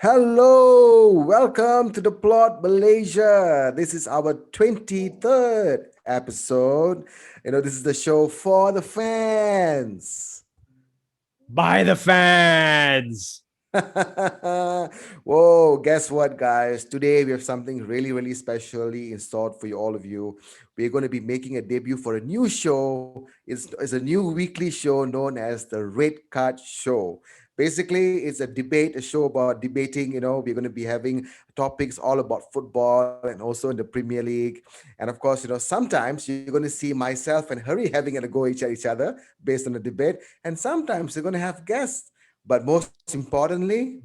Hello, welcome to the plot Malaysia. This is our 23rd episode. This is the show for the fans. By the fans. Whoa, guess what, guys? Today we have something really, really specially installed for you, all of you. We're going to be making a debut for a new show. It's a new weekly show known as the Red Card Show. Basically, it's a debate, a show about debating. We're going to be having topics all about football and also in the Premier League. And of course, sometimes you're going to see myself and Harry having a go at each other based on the debate. And sometimes you're going to have guests. But most importantly,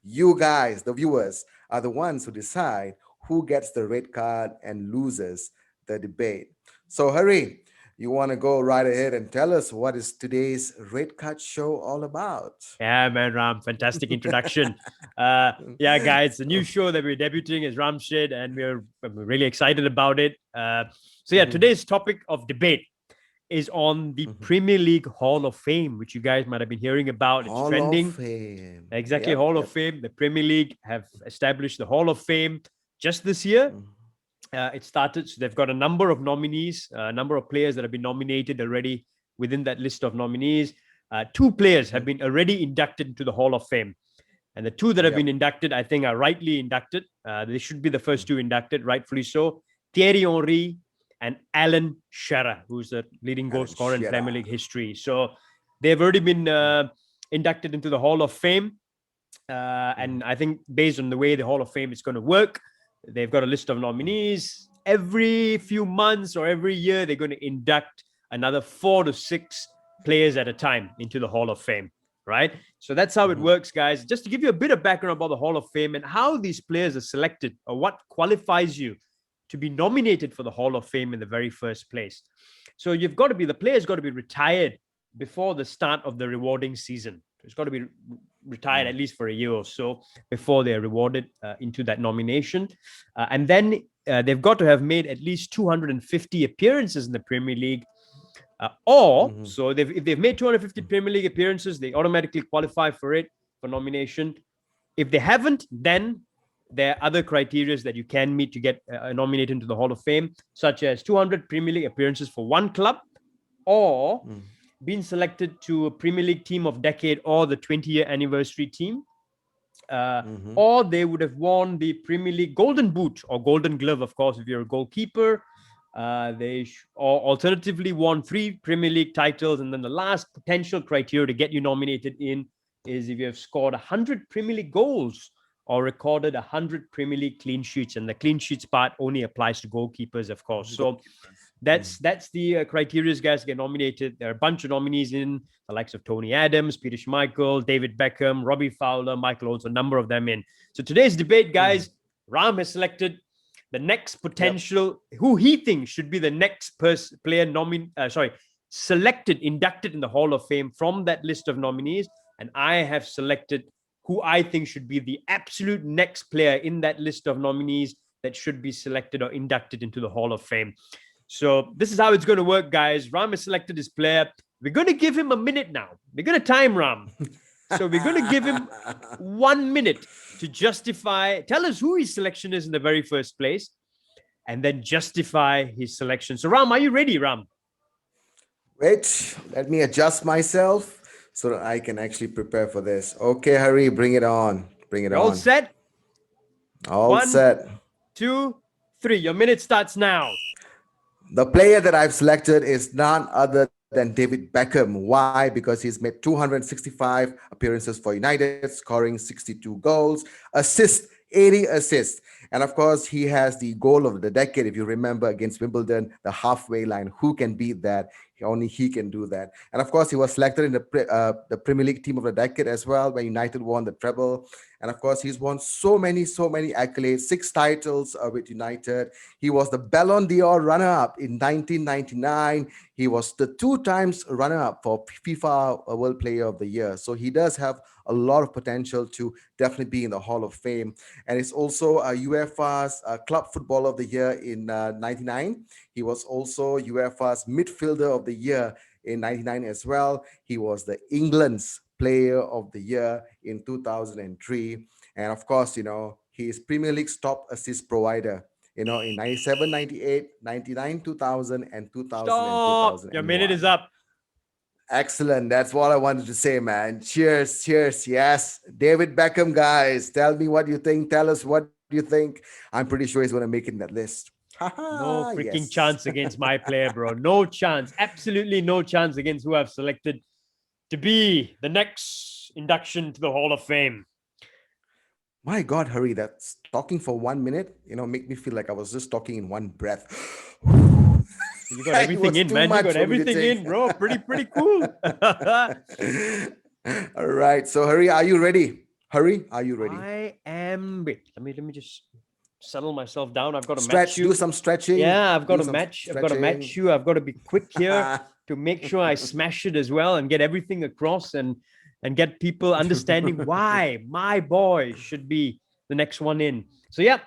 you guys, the viewers, are the ones who decide who gets the red card and loses the debate. So, Harry, you want to go right ahead and tell us what is today's red card show all about? Yeah, man, Ram. Fantastic introduction. Yeah, guys, the new show that we're debuting is Ram Shid, and we're really excited about it. So, Mhm, today's topic of debate is on the mhm. Premier League Hall of Fame, which you guys might have been hearing about. It's Hall of trending. Fame. Exactly, Yep, Hall of yep. Fame. The Premier League have established the Hall of Fame just this year. Mhm, It started, so they've got a number of nominees, a number of players that have been nominated already within that list of nominees. Two players have mhm. been already inducted into the Hall of Fame. And the two that have been Yep. inducted, I think, are rightly inducted. They should be the first two inducted, rightfully so. Thierry Henry and Alan Shearer, who's the leading goal Alan scorer in Premier Shearer. League history. So they've already been inducted into the Hall of Fame. Mhm, And I think based on the way the Hall of Fame is going to work, they've got a list of mhm, nominees. Every few months or every year, they're going to induct another 4 to 6 players at a time into the Hall of Fame, right? So that's how it mhm, works, guys. Just to give you a bit of background about the Hall of Fame and how these players are selected or what qualifies you to be nominated for the Hall of Fame in the very first place. So the player's got to be retired before the start of the rewarding season. It's got to be retired mhm, at least for a year or so before they're rewarded into that nomination. And then they've got to have made at least 250 appearances in the Premier League. mhm, If they've made 250 Premier League appearances, they automatically qualify for it for nomination. If they haven't, then there are other criteria that you can meet to get nominated into the Hall of Fame, such as 200 Premier League appearances for one club, or mhm, being selected to a Premier League team of decade or the 20-year anniversary team. Uh, mhm, or they would have won the Premier League Golden Boot or Golden Glove, of course, if you're a goalkeeper. Or alternatively won 3 Premier League titles, and then the last potential criteria to get you nominated in is if you have scored 100 Premier League goals or recorded 100 Premier League clean sheets, and the clean sheets part only applies to goalkeepers, of course. So goalkeepers. that's the criteria guys to get nominated. There are a bunch of nominees in the likes of Tony Adams, Peter Schmeichel, David Beckham, Robbie Fowler, Michael Owens, a number of them in. So today's debate, Mhm. guys, Ram has selected the next Yep. potential who he thinks should be the next player selected, inducted in the Hall of Fame from that list of nominees, and I have selected who I think should be the absolute next player in that list of nominees that should be selected or inducted into the Hall of Fame. So this is how it's going to work, guys. Ram has selected his player. We're going to give him a minute now. We're going to time Ram. So we're going to give him 1 minute to justify, tell us who his selection is in the very first place, and then justify his selection. So Ram, are you ready, Ram? Wait, let me adjust myself so that I can actually prepare for this. Okay, Harry, bring it on. Bring it You all on. set? All One, set. 2, 3. Your minute starts now. The player that I've selected is none other than David Beckham. Why? Because he's made 265 appearances for United, scoring 62 goals, assists 80 assists. And of course, he has the goal of the decade, if you remember, against Wimbledon, the halfway line. Who can beat that? Only he can do that. And of course, he was selected in the Premier League team of the decade as well when United won the treble. And of course, he's won so many accolades, 6 titles with United. He was the Ballon d'Or runner-up in 1999. He was the 2 times runner-up for FIFA World Player of the Year. So he does have a lot of potential to definitely be in the Hall of Fame. And it's also UEFA's Club Footballer of the Year in 99. He was also UEFA's Midfielder of the Year in 99 as well. He was the England's Player of the Year in 2003. And of course, he is Premier League's top assist provider, in 97, 98, 99, 2000, and 2000 and Stop. Your minute is 2001. up. Excellent. That's what I wanted to say, man. Cheers, cheers. Yes. David Beckham, guys. Tell me what you think. Tell us what you think. I'm pretty sure he's going to make it in that list. No Haha, freaking yes. chance against my player, bro. No chance. Absolutely no chance against who I've selected to be the next induction to the Hall of Fame. My God, hurry. That's talking for 1 minute, make me feel like I was just talking in one breath. You got It everything was in, too man. You much got for me to everything take. in, bro. Pretty cool. All right. So, Hurry, are you ready? Hurry, are you ready? I am. Wait, let me just settle myself down. I've got to match Stretch, you. do some stretching. Yeah, I've got Do to some match. I've got to match stretching. you. I've got to be quick here to make sure I smash it as well and get everything across and get people understanding why my boy should be the next one in. So yeah,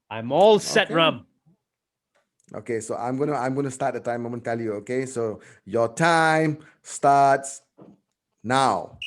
I'm all set, Okay. Ram. Okay, so I'm gonna start the time. I'm gonna tell you. Okay, so your time starts now.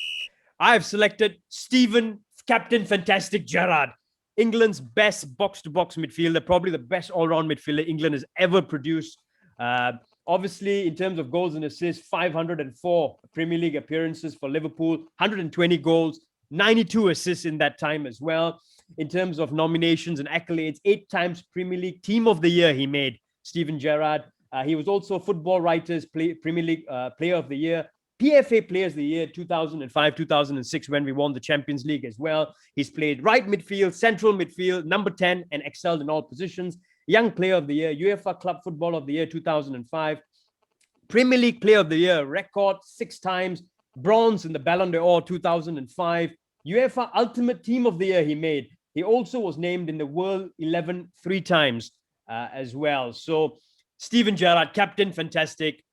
I've selected Stephen Captain Fantastic Gerrard, England's best box-to-box midfielder, probably the best all-round midfielder England has ever produced. Uh, Obviously, in terms of goals and assists, 504 Premier League appearances for Liverpool, 120 goals, 92 assists in that time as well. In terms of nominations and accolades, 8 times Premier League Team of the Year he made, Stephen Gerrard. He was also Football Writers Premier League Player of the Year, PFA Players of the Year 2005, 2006, when we won the Champions League as well. He's played right midfield, central midfield, number 10, and excelled in all positions. Young Player of the Year, UEFA Club Football of the Year 2005, Premier League Player of the Year, record 6 times, bronze in the Ballon d'Or 2005, UEFA Ultimate Team of the Year he made. He also was named in the World 11 3 times as well. So Stephen Gerrard, captain, fantastic.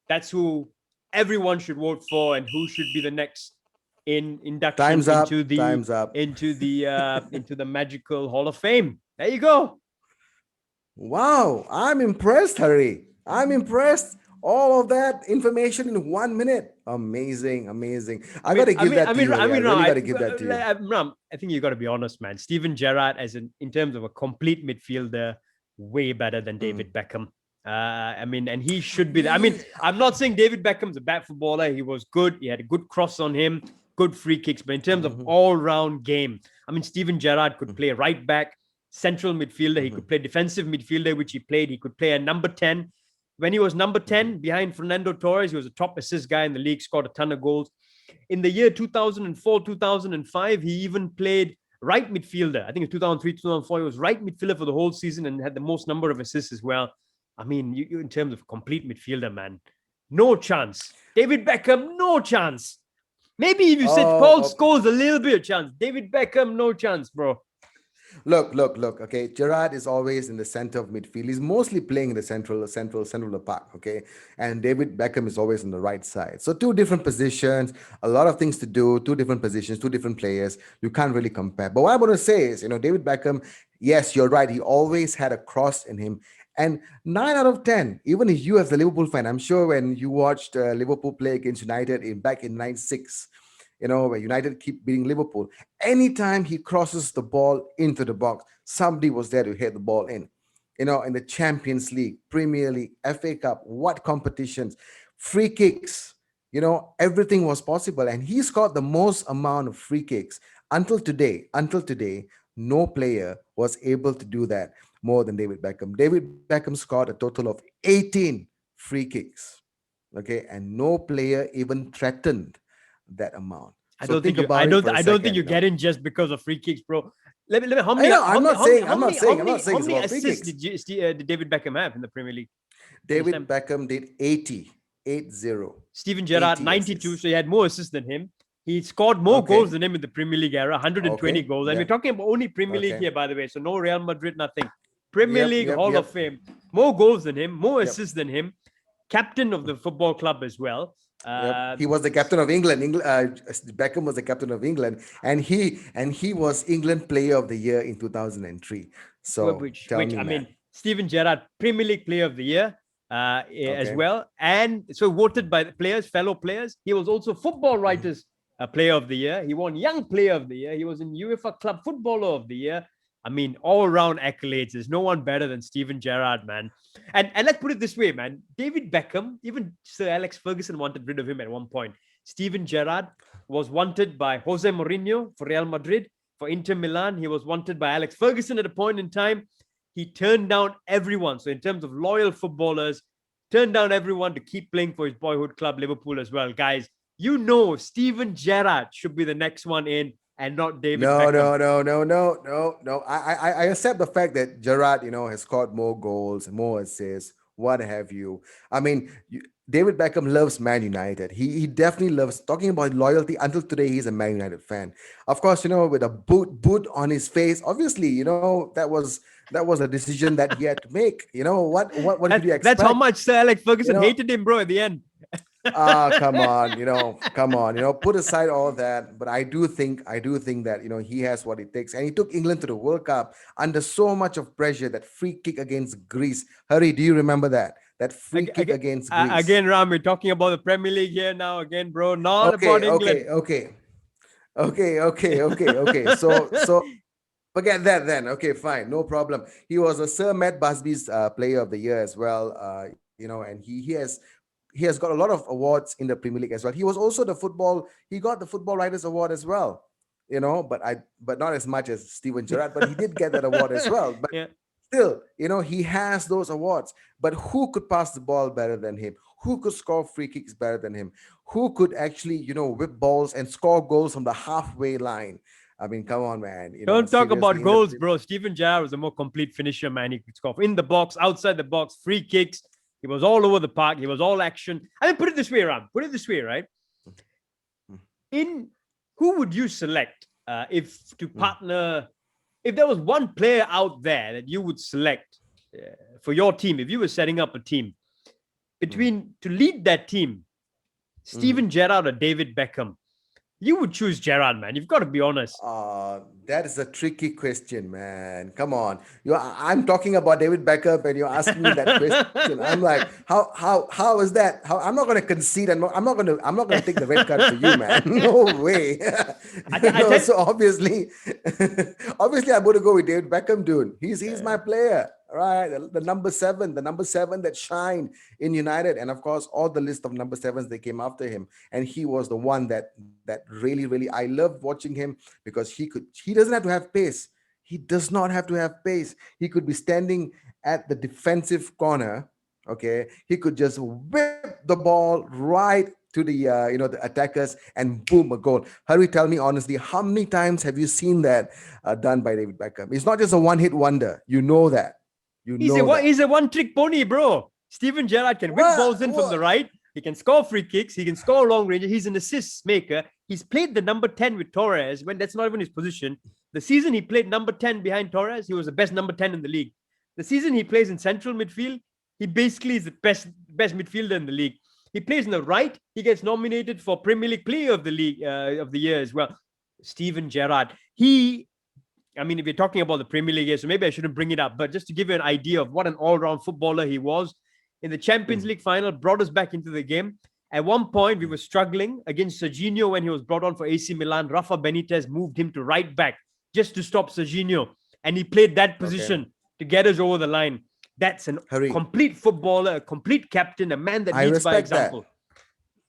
That's who everyone should vote for and who should be the next in induction Time's up. Time's up. into the magical Hall of Fame. There you go. Wow, I'm impressed, Hurry. I'm impressed. All of that information in 1 minute. Amazing, amazing. I gotta give that to you. I really gotta give that to you. I think you got to be honest, man. Steven Gerrard, in terms of a complete midfielder, way better than David Beckham. And he should be there. I'm not saying David Beckham's a bad footballer. He was good. He had a good cross on him, good free kicks. But in terms of all-round game, Steven Gerrard could play right back, central midfielder. He could play defensive midfielder, which he played. He could play a number 10. When he was number 10 behind Fernando Torres, he was a top assist guy in the league, scored a ton of goals. In the year 2004, 2005, he even played right midfielder. I think in 2003, 2004, he was right midfielder for the whole season and had the most number of assists as well. You in terms of complete midfielder, man, no chance. David Beckham, no chance. Maybe if you said Paul Scholes, a little bit of chance. David Beckham, no chance, bro. Look. Okay, Gerrard is always in the center of midfield. He's mostly playing in the central of the park. Okay, and David Beckham is always on the right side. So 2 different positions, a lot of things to do. 2 different positions, 2 different players. You can't really compare. But what I'm going to say is, David Beckham. Yes, you're right. He always had a cross in him. And 9 out of 10, even if you as a Liverpool fan, I'm sure when you watched Liverpool play against United back in '96, where United keep beating Liverpool. Anytime he crosses the ball into the box, somebody was there to hit the ball in. In the Champions League, Premier League, FA Cup, what competitions, free kicks, everything was possible. And he scored the most amount of free kicks until today. No player was able to do that more than David Beckham. David Beckham scored a total of 18 free kicks. Okay, and no player even threatened that amount. I So don't think think you. about it for a I don't second. think you get in just because of free kicks, bro. Let me. I know. I'm not saying it's How many about free assists kicks. did David Beckham have in the Premier League? David Beckham did 80. Steven Gerrard 92, assists. so he had more assists than him. He scored more goals than him in the Premier League era, 120 Okay, goals. And we're talking about only Premier League Okay. here, by the way. So no Real Madrid, nothing. Premier Yep, League, yep, Hall yep. of Fame. More goals than him, more Yep. assists than him. Captain of the football club as well. Yep. He was the captain of England. Beckham was the captain of England, and he was England Player of the Year in 2003. So which tell me, man. Steven Gerrard, Premier League Player of the Year as Okay. well. And so voted by the players, fellow players. He was also Football Writers Player of the Year. He won Young Player of the Year. He was in UEFA Club Footballer of the Year. I mean, all-round accolades. There's no one better than Steven Gerrard, man. And let's put it this way, man. David Beckham, even Sir Alex Ferguson wanted rid of him at one point. Steven Gerrard was wanted by Jose Mourinho for Real Madrid. For Inter Milan, he was wanted by Alex Ferguson at a point in time. He turned down everyone. So in terms of loyal footballers, turned down everyone to keep playing for his boyhood club, Liverpool, as well. Guys, you know Steven Gerrard should be the next one in and not David No, Beckham. no. I accept the fact that Gerrard, has scored more goals, more assists, what have you. I mean, David Beckham loves Man United. He definitely loves talking about loyalty. Until today, he's a Man United fan. Of course, with a boot on his face. Obviously, that was a decision that he had to make. What could you That's how expect? much Sir Alex You Ferguson know, hated him, bro, at the end. come on, come on, put aside all that. But I do think that, he has what it takes. And he took England to the World Cup under so much of pressure, that free kick against Greece. Hurry, do you remember that? That free kick against Greece. Again, Ram, we're talking about the Premier League here now, again, bro, not about Okay, England. okay. So forget that then. Okay, fine, no problem. He was a Sir Matt Busby's Player of the Year as well. And he has got a lot of awards in the Premier League as well. He was also he got the Football Writers Award as well. But not as much as Steven Gerrard, but he did get that award as well. But Yeah. still, he has those awards. But who could pass the ball better than him? Who could score free kicks better than him? Who could actually, whip balls and score goals from the halfway line? I mean, come on, man. Don't talk Seriously, about goals, bro. Steven Gerrard was a more complete finisher, man. He could score in the box, outside the box, free kicks. He was all over the park. He was all action. I mean, put it this way, Ram. Put it this way, right? In who would you select if to partner? If there was one player out there that you would select for your team, if you were setting up a team between to lead that team, Steven Gerrard or David Beckham, you would choose Gerrard, man. You've got to be honest. That is a tricky question, man. Come on. I'm talking about David Beckham and you're asking me that question. I'm like, how is that? I'm not gonna concede, and I'm not gonna take the red card for you, man. No way. So obviously I'm gonna go with David Beckham, dude. He's my player. Right, the number seven that shined in United, and of course, all the list of number sevens that came after him, and he was the one that really I loved watching him, because he doesn't have to have pace. He does not have to have pace. He could be standing at the defensive corner. Okay, he could just whip the ball right to the the attackers, and boom, a goal. Hurry, tell me honestly, how many times have you seen that done by David Beckham? It's not just a one-hit wonder. You know that. He's a one-trick pony, bro. Steven Gerrard can whip balls in from the right. He can score free kicks. He can score long range. He's an assist maker. He's played the number 10 with Torres when that's not even his position. The season he played number 10 behind Torres, he was the best number 10 in the league. The season he plays in central midfield, he basically is the best midfielder in the league. He plays in the right. He gets nominated for Premier League Player of the League of the Year as well. Steven Gerrard. I mean, if you're talking about the Premier League, so maybe I shouldn't bring it up, but just to give you an idea of what an all-round footballer he was, in the Champions League final, brought us back into the game. At one point, we were struggling against Serginho when he was brought on for AC Milan. Rafa Benitez moved him to right back just to stop Serginho, and he played that position to get us over the line. That's a complete footballer, a complete captain, a man that leads by example. That.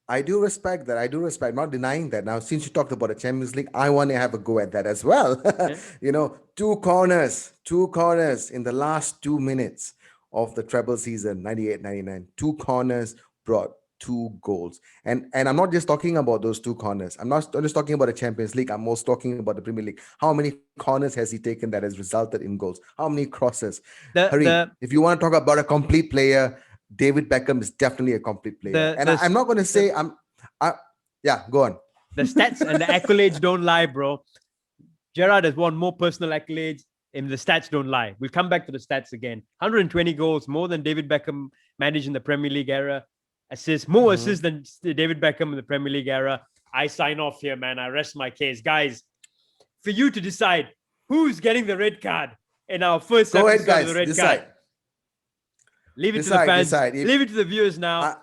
I do respect that. I'm not denying that. Now, since you talked about the Champions League, I want to have a go at that as well. Yeah. Two corners in the last 2 minutes of the treble season, 98-99. Two corners brought 2 goals. And I'm not just talking about those 2 corners. I'm not just talking about the Champions League. I'm also talking about the Premier League. How many corners has he taken that has resulted in goals? How many crosses? If you want to talk about a complete player, David Beckham is definitely a complete player. I'm not going to say go on. The stats and the accolades don't lie, bro. Gerrard has won more personal accolades, and the stats don't lie. We'll come back to the stats again. 120 goals, more than David Beckham managed in the Premier League era. More assists than David Beckham in the Premier League era. I sign off here, man. I rest my case. Guys, for you to decide who's getting the red card in our first episode of the red card. Leave it to the fans. Leave it to the viewers now.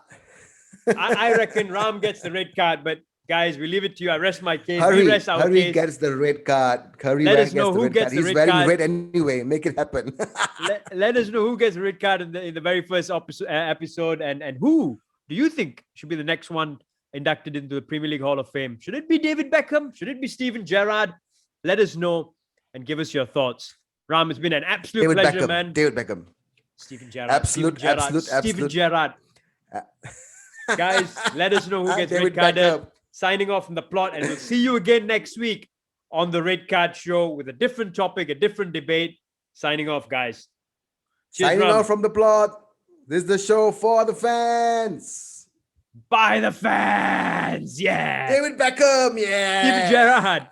I reckon Ram gets the red card, but guys, we leave it to you. I rest my case. We rest our Curry case. gets the red card. Curry Let us gets know the who red gets card. the He's red wearing card. red anyway. Make it happen. Let us know who gets the red card in the very first episode, and who do you think should be the next one inducted into the Premier League Hall of Fame? Should it be David Beckham? Should it be Steven Gerrard? Let us know and give us your thoughts. Ram, it's been an absolute David pleasure, Beckham. man. David Beckham. Steven Gerrard. Absolute, Steven Gerrard. absolute, Steven absolute. Gerrard. Guys, let us know who gets David red carded. Beckham. Signing off from the plot, and we'll see you again next week on the Red Card Show with a different topic, a different debate. Signing off, guys. Cheers, Signing Ram. off from the plot. This is the show for the fans. By the fans. Yeah. David Beckham. Yeah. Steven Gerrard.